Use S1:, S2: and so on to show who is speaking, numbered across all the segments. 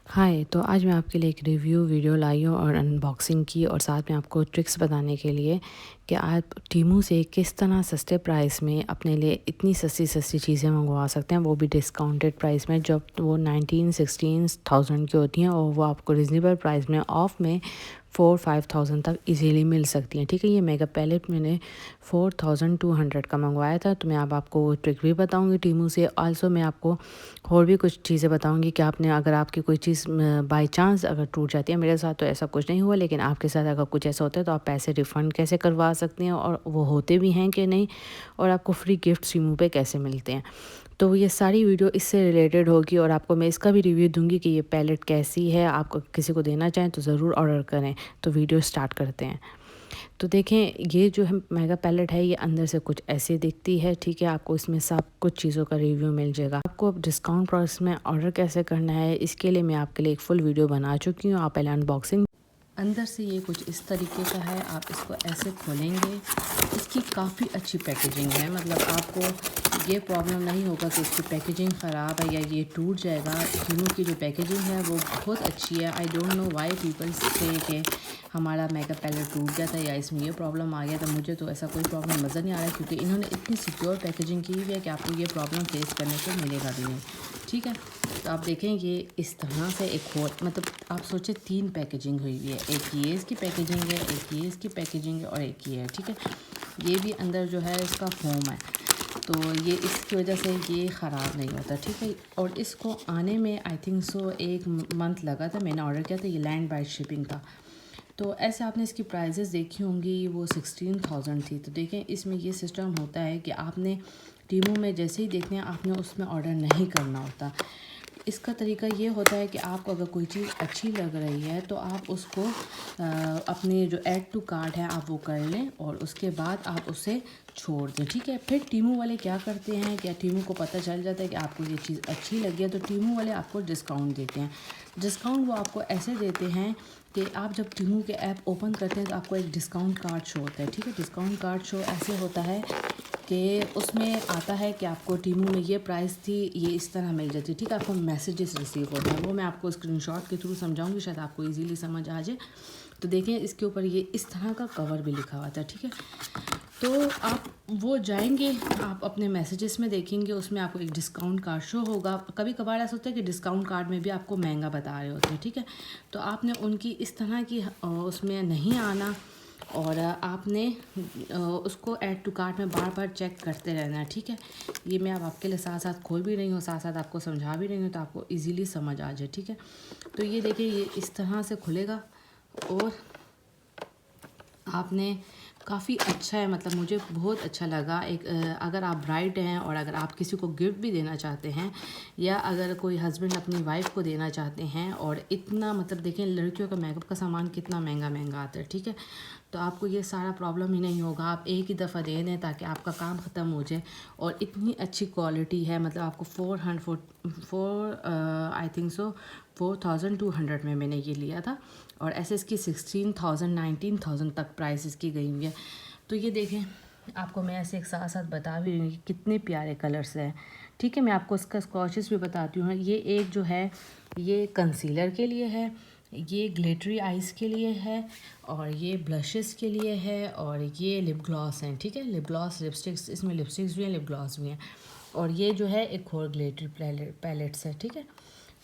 S1: हाय, तो आज मैं आपके लिए एक रिव्यू वीडियो लाई हूँ और अनबॉक्सिंग की और साथ में आपको ट्रिक्स बताने के लिए कि आप टीमू से किस तरह सस्ते प्राइस में अपने लिए इतनी सस्ती सस्ती चीज़ें मंगवा सकते हैं, वो भी डिस्काउंटेड प्राइस में। जब वो 19-16,000 की होती हैं और वो आपको रिजनेबल प्राइस में ऑफ में 4-5,000 तक इजीली मिल सकती हैं। ठीक है, ये मेगा पैलेट मैंने 4,200 का मंगवाया था। तो मैं अब आपको ट्रिक भी बताऊंगी टीमू से। आल्सो मैं आपको और भी कुछ चीज़ें बताऊंगी कि आपने अगर आपकी कोई चीज़ बाय चांस अगर टूट जाती है, मेरे साथ तो ऐसा कुछ नहीं हुआ, लेकिन आपके साथ अगर कुछ ऐसा होता है तो आप पैसे रिफ़ंड कैसे करवा सकते हैं और वो होते भी हैं कि नहीं, और आपको फ्री गिफ्ट टीमू पे कैसे मिलते हैं। तो ये सारी वीडियो इससे रिलेटेड होगी और आपको मैं इसका भी रिव्यू दूंगी कि ये पैलेट कैसी है। आपको किसी को देना चाहें तो ज़रूर ऑर्डर करें। तो वीडियो स्टार्ट करते हैं। तो देखें, ये जो है मेगा पैलेट है, ये अंदर से कुछ ऐसे दिखती है। ठीक है, आपको इसमें सब कुछ चीज़ों का रिव्यू मिल जाएगा। आपको अब डिस्काउंट प्राइस में ऑर्डर कैसे करना है, इसके लिए मैं आपके लिए एक फुल वीडियो बना चुकी हूँ। आप पहले अनबॉक्सिंग। अंदर से ये कुछ इस तरीके का है। आप इसको ऐसे खोलेंगे, इसकी काफ़ी अच्छी पैकेजिंग है। मतलब आपको ये प्रॉब्लम नहीं होगा कि इसकी पैकेजिंग ख़राब है या ये टूट जाएगा। तीनों की जो पैकेजिंग है वो बहुत अच्छी है। I don't know why people से कि हमारा मेगा पैलेट टूट गया था या इसमें ये प्रॉब्लम आ गया था। मुझे तो ऐसा कोई प्रॉब्लम नज़र नहीं आ रहा है, क्योंकि इन्होंने इतनी सिक्योर पैकेजिंग की हुई है कि आपको ये प्रॉब्लम फेस करने को मिलेगा भी नहीं। ठीक है, तो आप देखें ये इस तरह से एक और मतलब आप सोचें 3 पैकेजिंग हुई हुई है। एक ये इसकी पैकेजिंग है, एक ये इसकी पैकेजिंग है और एक ये है। ठीक है, ये भी अंदर जो है इसका फोम है, तो ये इसकी वजह से ये ख़राब नहीं होता। ठीक है, और इसको आने में आई थिंक सो 1 मंथ लगा था। मैंने ऑर्डर किया था, ये लैंड बाय शिपिंग था। तो ऐसे आपने इसकी प्राइजेज़ देखी होंगी, वो 16,000 थी। तो देखें, इसमें ये सिस्टम होता है कि आपने टीमू में जैसे ही देखते हैं आपने उसमें ऑर्डर नहीं करना होता। इसका तरीका ये होता है कि आपको अगर कोई चीज़ अच्छी लग रही है तो आप उसको अपने जो ऐड टू कार्ट है आप वो कर लें और उसके बाद आप उसे छोड़ दें। ठीक है, फिर टीमू वाले क्या करते हैं कि टीमू को पता चल जाता है कि आपको ये चीज़ अच्छी लगी है, तो टीमू वाले आपको डिस्काउंट देते हैं। डिस्काउंट वो आपको ऐसे देते हैं कि आप जब टीमू के ऐप ओपन करते हैं तो आपको एक डिस्काउंट कार्ड शो होता है। ठीक है, डिस्काउंट कार्ड शो ऐसे होता है कि उसमें आता है कि आपको टीमू में ये प्राइस थी, ये इस तरह मिल जाती है। ठीक है, आपको मैसेजेस रिसीव होते हैं, वो मैं आपको स्क्रीनशॉट के थ्रू समझाऊंगी, शायद आपको इजीली समझ आ जाए। तो देखें, इसके ऊपर ये इस तरह का कवर भी लिखा हुआ था। ठीक है, तो आप वो जाएंगे, आप अपने मैसेजेस में देखेंगे, उसमें आपको एक डिस्काउंट कार्ड शो होगा। कभी कभार ऐसा होता है कि डिस्काउंट कार्ड में भी आपको महंगा बता रहे होते हैं। ठीक है, तो आपने उनकी इस तरह की उसमें नहीं आना और आपने उसको ऐड टू कार्ट में बार बार चेक करते रहना है। ठीक है, ये मैं अब आपके लिए साथ साथ खोल भी रही हूँ, साथ साथ आपको समझा भी रही हूँ, तो आपको इजीली समझ आ जाए। ठीक है, तो ये देखिए, ये इस तरह से खुलेगा और आपने काफ़ी अच्छा है, मतलब मुझे बहुत अच्छा लगा। एक अगर आप ब्राइड हैं और अगर आप किसी को गिफ्ट भी देना चाहते हैं या अगर कोई हस्बैंड अपनी वाइफ को देना चाहते हैं, और इतना मतलब देखें लड़कियों का मेकअप का सामान कितना महंगा महंगा आता है। ठीक है, तो आपको ये सारा प्रॉब्लम ही नहीं होगा। आप एक ही दफ़ा दे दें ताकि आपका काम ख़त्म हो जाए। और इतनी अच्छी क्वालिटी है, मतलब आपको 4 आई थिंक सो 4,200 में मैंने ये लिया था, और ऐसे इसकी 16,000 19,000 तक प्राइस इसकी गई हुई है। तो ये देखें, आपको मैं ऐसे एक साथ साथ बता भी रही हूँ कि कितने प्यारे कलर्स हैं। ठीक है, मैं आपको इसका स्वॉचेस भी बताती हूँ। ये एक जो है ये कंसीलर के लिए है, ये ग्लिटरी आइज़ के लिए है, और ये ब्लशेस के लिए है, और ये लिप ग्लॉस हैं। ठीक है, लिप ग्लॉस लिपस्टिक्स, इसमें लिपस्टिक्स भी हैं, लिप ग्लॉस भी हैं, और ये जो है एक और ग्लिटरी पैलेट्स है। ठीक है,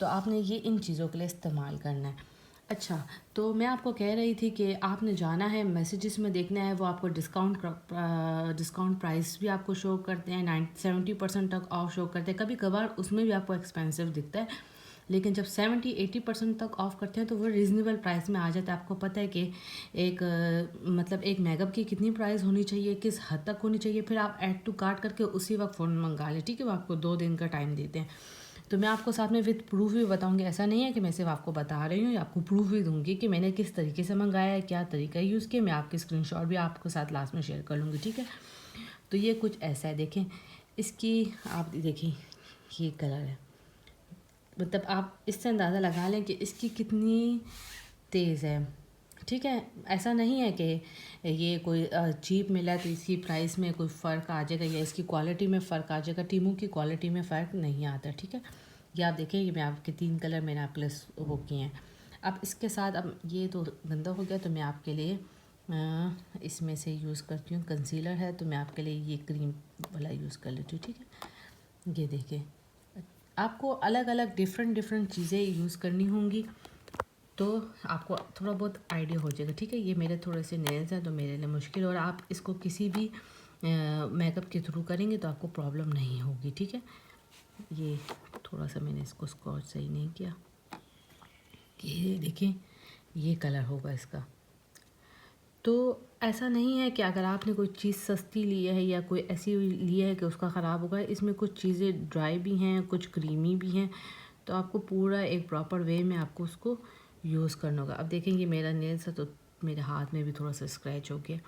S1: तो आपने ये इन चीज़ों के लिए इस्तेमाल करना है। अच्छा, तो मैं आपको कह रही थी कि आपने जाना है मैसेजेस में देखना है, वो आपको डिस्काउंट प्राइस भी आपको शो करते हैं, 70% तक ऑफ शो करते हैं। कभी कभार उसमें भी आपको एक्सपेंसिव दिखता है, लेकिन जब 70-80% तक ऑफ़ करते हैं तो वो रीज़नेबल प्राइस में आ जाता है। आपको पता है कि एक मतलब एक मेकअप की कितनी प्राइस होनी चाहिए, किस हद तक होनी चाहिए, फिर आप ऐड टू कार्ट करके उसी वक्त फ़ोन मंगा लें। ठीक है, वो आपको 2 दिन का टाइम देते हैं। तो मैं आपको साथ में विद प्रूफ भी बताऊंगी। ऐसा नहीं है कि मैं सिर्फ आपको बता रही हूँ, या आपको प्रूफ भी दूंगी कि मैंने किस तरीके से मंगाया है, क्या तरीका यूज़ किया। मैं आपकी स्क्रीनशॉट भी आपके साथ लास्ट में शेयर कर लूँगी। ठीक है, तो ये कुछ ऐसा है। देखें, इसकी आप देखें, ये कलर है, मतलब आप इससे अंदाज़ा लगा लें कि इसकी कितनी तेज़ है। ठीक है, ऐसा नहीं है कि ये कोई चीप मिला तो इसकी प्राइस में कोई फ़र्क आ जाएगा या इसकी क्वालिटी में फ़र्क आ जाएगा। टीमू की क्वालिटी में फ़र्क नहीं आता। ठीक है, ये आप देखें, ये मैं आपके 3 कलर मैंने आपके लिए वो किए हैं। अब इसके साथ, अब ये तो गंदा हो गया, तो मैं आपके लिए इसमें से यूज़ करती हूँ, कंसीलर है तो मैं आपके लिए ये क्रीम वाला यूज़ कर लेती हूँ, ठीक है। ये देखिए, आपको अलग अलग डिफरेंट चीज़ें यूज़ करनी होंगी, तो आपको थोड़ा बहुत आइडिया हो जाएगा, ठीक है। ये मेरे थोड़े से नेल्स हैं तो मेरे लिए मुश्किल, और आप इसको किसी भी मेकअप के थ्रू करेंगे तो आपको प्रॉब्लम नहीं होगी, ठीक है। ये थोड़ा सा मैंने इसको स्कॉच सही नहीं किया। ये देखें, ये कलर होगा इसका। तो ऐसा नहीं है कि अगर आपने कोई चीज़ सस्ती ली है या कोई ऐसी ली है कि उसका ख़राब होगा। इसमें कुछ चीज़ें ड्राई भी हैं, कुछ क्रीमी भी हैं, तो आपको पूरा एक प्रॉपर वे में आपको उसको यूज़ करना होगा। अब देखेंगे मेरा नेल्स है तो मेरे हाथ में भी थोड़ा सा स्क्रैच हो गया।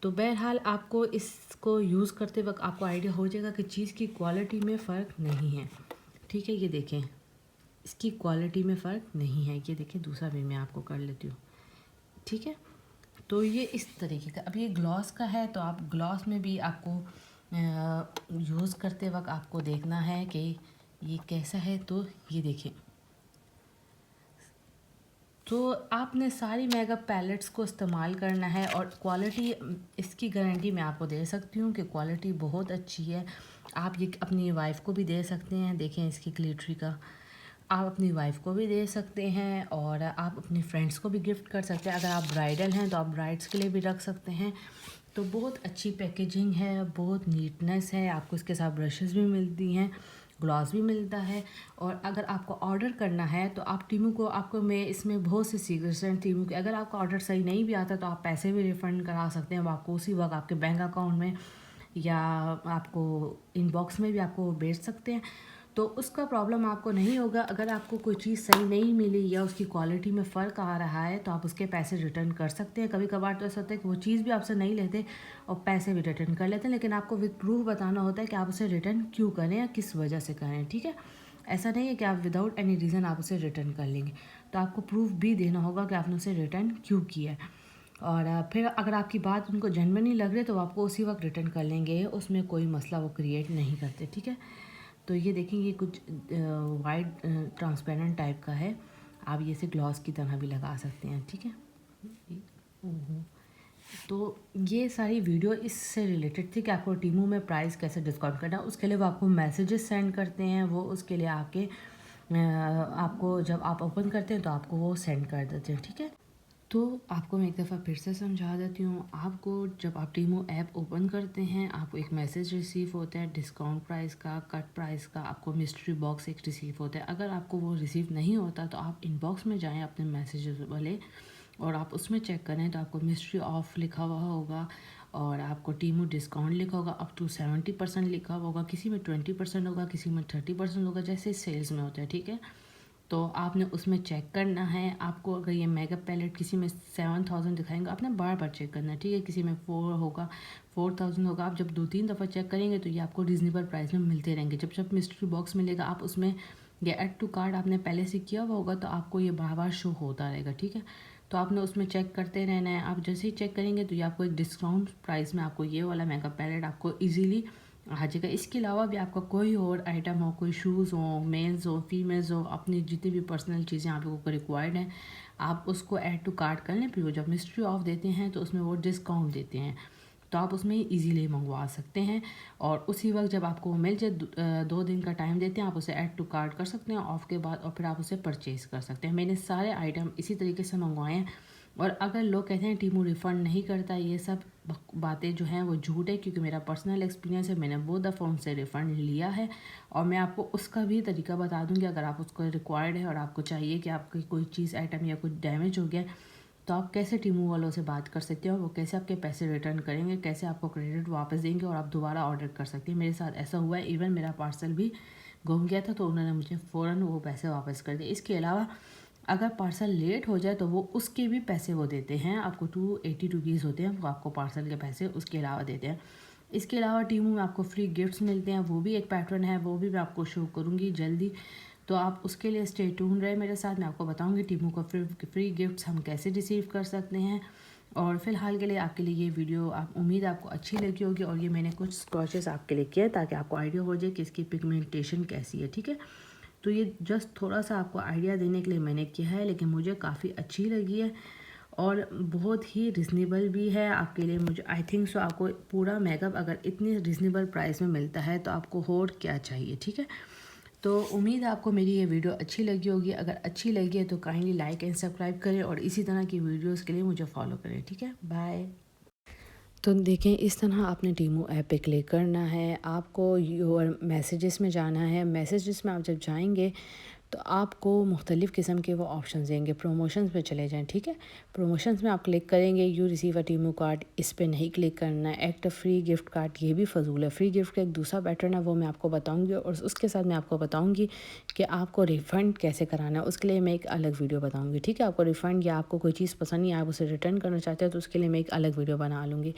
S1: तो बहरहाल आपको इसको यूज़ करते वक्त आपको आइडिया हो जाएगा कि चीज़ की क्वालिटी में फ़र्क नहीं है, ठीक है। ये देखें, इसकी क्वालिटी में फ़र्क नहीं है। ये देखें, दूसरा भी मैं आपको कर लेती हूँ, ठीक है। तो ये इस तरीके का, अब ये ग्लॉस का है तो आप ग्लॉस में भी आपको यूज़ करते वक्त आपको देखना है कि ये कैसा है। तो ये देखें, तो आपने सारी मेकअप पैलेट्स को इस्तेमाल करना है, और क्वालिटी, इसकी गारंटी मैं आपको दे सकती हूँ कि क्वालिटी बहुत अच्छी है। आप ये अपनी वाइफ को भी दे सकते हैं, देखें इसकी ग्लिटरी का, आप अपनी वाइफ को भी दे सकते हैं और आप अपनी फ्रेंड्स को भी गिफ्ट कर सकते हैं। अगर आप ब्राइडल हैं तो आप ब्राइड्स के लिए भी रख सकते हैं। तो बहुत अच्छी पैकेजिंग है, बहुत नीटनेस है। आपको इसके साथ ब्रशेस भी मिलती हैं, ग्लॉस भी मिलता है। और अगर आपको ऑर्डर करना है तो आप टीमू को, आपको मैं इसमें बहुत से सीक्रेट्स हैं टीमू के। अगर आपका ऑर्डर सही नहीं भी आता तो आप पैसे भी रिफ़ंड करा सकते हैं, वो आपको उसी वक्त आपके बैंक अकाउंट में या आपको इनबॉक्स में भी आपको भेज सकते हैं। तो उसका प्रॉब्लम आपको नहीं होगा। अगर आपको कोई चीज़ सही नहीं मिली या उसकी क्वालिटी में फ़र्क आ रहा है तो आप उसके पैसे रिटर्न कर सकते हैं। कभी कभार तो ऐसा होता है कि वो चीज़ भी आपसे नहीं लेते और पैसे भी रिटर्न कर लेते हैं, लेकिन आपको विद प्रूफ बताना होता है कि आप उसे रिटर्न क्यों करें या किस वजह से करें, ठीक है। ऐसा नहीं है कि आप विदाउट एनी रीज़न आप उसे रिटर्न कर लेंगे, तो आपको प्रूफ भी देना होगा कि आपने उसे रिटर्न क्यों किया है। और फिर अगर आपकी बात उनको जेन्युइन लग रही है तो आपको उसी वक्त रिटर्न कर लेंगे, उसमें कोई मसला वो क्रिएट नहीं करते, ठीक है। तो ये देखेंगे कुछ वाइट ट्रांसपेरेंट टाइप का है, आप ये से ग्लॉस की तरह भी लगा सकते हैं, ठीक है। तो ये सारी वीडियो इससे रिलेटेड थी कि आपको टीमू में प्राइस कैसे डिस्काउंट करना है। उसके लिए वो आपको मैसेजेस सेंड करते हैं, वो उसके लिए आपको जब आप ओपन करते हैं तो आपको वो सेंड कर देते हैं, ठीक है। तो आपको मैं एक दफ़ा फिर से समझा देती हूँ। आपको जब आप टीमो ऐप ओपन करते हैं आपको एक मैसेज रिसीव होता है डिस्काउंट प्राइस का, कट प्राइस का, आपको मिस्ट्री बॉक्स एक रिसीव होता है। अगर आपको वो रिसीव नहीं होता तो आप इनबॉक्स में जाएं अपने मैसेजेस वाले और आप उसमें चेक करें तो आपको मिस्ट्री ऑफ लिखा हुआ होगा और आपको टीमो डिस्काउंट लिखा होगा, अप टू 70% लिखा हुआ होगा। किसी में 20% होगा, किसी में 30% होगा, जैसे सेल्स में होता है, ठीक है। तो आपने उसमें चेक करना है। आपको अगर ये मेकअप पैलेट किसी में 7000 दिखाएंगे, आपने बार बार चेक करना है, ठीक है। किसी में 4000 होगा। आप जब 2-3 दफ़ा चेक करेंगे तो ये आपको रीज़नेबल प्राइस में मिलते रहेंगे। जब जब मिस्ट्री बॉक्स मिलेगा आप उसमें ये ऐड टू कार्ट आपने पहले से किया हुआ होगा तो आपको ये बार बार शो होता रहेगा, ठीक है। तो आपने उसमें चेक करते रहना है। आप जैसे ही चेक करेंगे तो ये आपको एक डिस्काउंट प्राइस में आपको ये वाला मेकअप पैलेट आपको ईजीली आ जाएगा। इसके अलावा भी आपका कोई और आइटम हो, कोई शूज़ हो, मेल्स हो, फीमेल्स हो, अपनी जितनी भी पर्सनल चीज़ें आप लोगों को रिक्वायर्ड हैं आप उसको ऐड टू कार्ट कर लें। फिर वो जब मिस्ट्री ऑफ देते हैं तो उसमें वो डिस्काउंट देते हैं, तो आप उसमें इजीली मंगवा सकते हैं। और उसी वक्त जब आपको वो मिल जाए 2 दिन का टाइम देते हैं, आप उसे ऐड टू कार्ट कर सकते हैं ऑफ़ के बाद और फिर आप उसे परचेज़ कर सकते हैं। मैंने सारे आइटम इसी तरीके से मंगवाए हैं। और अगर लोग कहते हैं टीमू रिफ़ंड नहीं करता, ये सब बातें जो हैं वो झूठ है, क्योंकि मेरा पर्सनल एक्सपीरियंस है। मैंने बहुत दफ़ा उनसे रिफ़ंड लिया है और मैं आपको उसका भी तरीका बता दूँगी। अगर आप उसको रिक्वायर्ड है और आपको चाहिए कि आपकी कोई चीज़ आइटम या कुछ डैमेज हो गया तो आप कैसे टीमू वालों से बात कर सकते हो, वो कैसे आपके पैसे रिटर्न करेंगे, कैसे आपको क्रेडिट वापस देंगे और आप दोबारा ऑर्डर कर सकते हैं। मेरे साथ ऐसा हुआ है, इवन मेरा पार्सल भी गुम गया था तो उन्होंने मुझे फ़ौरन वो पैसे वापस कर दिए। इसके अलावा अगर पार्सल लेट हो जाए तो वो उसके भी पैसे वो देते हैं, आपको 280 रुपीज़ होते हैं वो आपको पार्सल के पैसे उसके अलावा देते हैं। इसके अलावा टीमू में आपको फ्री गिफ्ट्स मिलते हैं, वो भी एक पैटर्न है, वो भी मैं आपको शो करूँगी जल्दी। तो आप उसके लिए स्टे ट्यून रहे मेरे साथ, मैं आपको बताऊँगी टीमू को फ्री गिफ्ट्स हम कैसे रिसीव कर सकते हैं। और फ़िलहाल के लिए आपके लिए ये वीडियो आप उम्मीद आपको अच्छी लगी होगी और ये मैंने कुछ स्क्रॉचेस आपके लिए किया ताकि आपको आइडिया हो जाए कि इसकी पिगमेंटेशन कैसी है, ठीक है। तो ये जस्ट थोड़ा सा आपको आइडिया देने के लिए मैंने किया है, लेकिन मुझे काफ़ी अच्छी लगी है और बहुत ही रिजनेबल भी है आपके लिए। मुझे आई थिंक सो आपको पूरा मेकअप अगर इतनी रिजनेबल प्राइस में मिलता है तो आपको और क्या चाहिए, ठीक है। तो उम्मीद है आपको मेरी ये वीडियो अच्छी लगी होगी। अगर अच्छी लगी है तो काइंडली लाइक एंड सब्सक्राइब करें और इसी तरह की वीडियोस के लिए मुझे फॉलो करें, ठीक है। बाय। तो देखें, इस तरह आपने टीमू ऐप पे क्लिक करना है, आपको योर मैसेजेस में जाना है। मैसेजेस में आप जब जाएंगे तो आपको मुख्तलिफ़ किस्म के वो ऑप्शंस देंगे। प्रमोशंस पे चले जाएं, ठीक है। प्रमोशंस में आप क्लिक करेंगे, यू रिसीव अ टीमू कार्ड, इस पे नहीं क्लिक करना है। Act a free gift card, ये भी फ़जूल है। फ्री गिफ्ट का एक दूसरा पैटर्न है, वो मैं आपको बताऊंगी और उसके साथ मैं आपको बताऊंगी कि आपको रिफ़ंड कैसे कराना है। उसके लिए मैं एक अलग वीडियो बताऊँगी, ठीक है। आपको रिफ़ंड या आपको कोई चीज़ पसंद नहीं, आप उसे रिटर्न करना चाहते हो तो उसके लिए मैं एक अलग वीडियो बना लूँगी।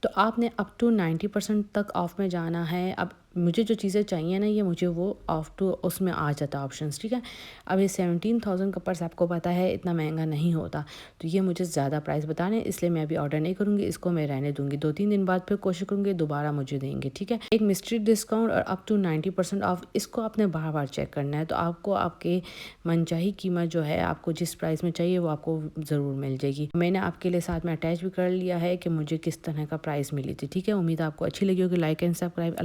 S1: तो आपने अप टू 90% तक ऑफ़ में जाना है। अब मुझे जो चीज़ें चाहिए ना, ये मुझे वो ऑफ टू उसमें आ जाता है ऑप्शंस, ठीक है। अब ये 17,000 का पर्स आपको पता है इतना महंगा नहीं होता, तो ये मुझे ज़्यादा प्राइस बता रहे हैं, इसलिए मैं अभी ऑर्डर नहीं करूँगी, इसको मैं रहने दूँगी। 2-3 दिन बाद फिर कोशिश करूँगी दोबारा मुझे देंगे, ठीक है। एक मिस्ट्री डिस्काउंट और अप टू 90% ऑफ, इसको आपने बार बार चेक करना है, तो आपको आपके मनचाही कीमत जो है, आपको जिस प्राइस में चाहिए वो आपको ज़रूर मिल जाएगी। मैंने आपके लिए साथ में अटैच भी कर लिया है कि मुझे किस तरह का प्राइस मिली थी, ठीक है। उम्मीद आपको अच्छी लगी होगी। Like and subscribe.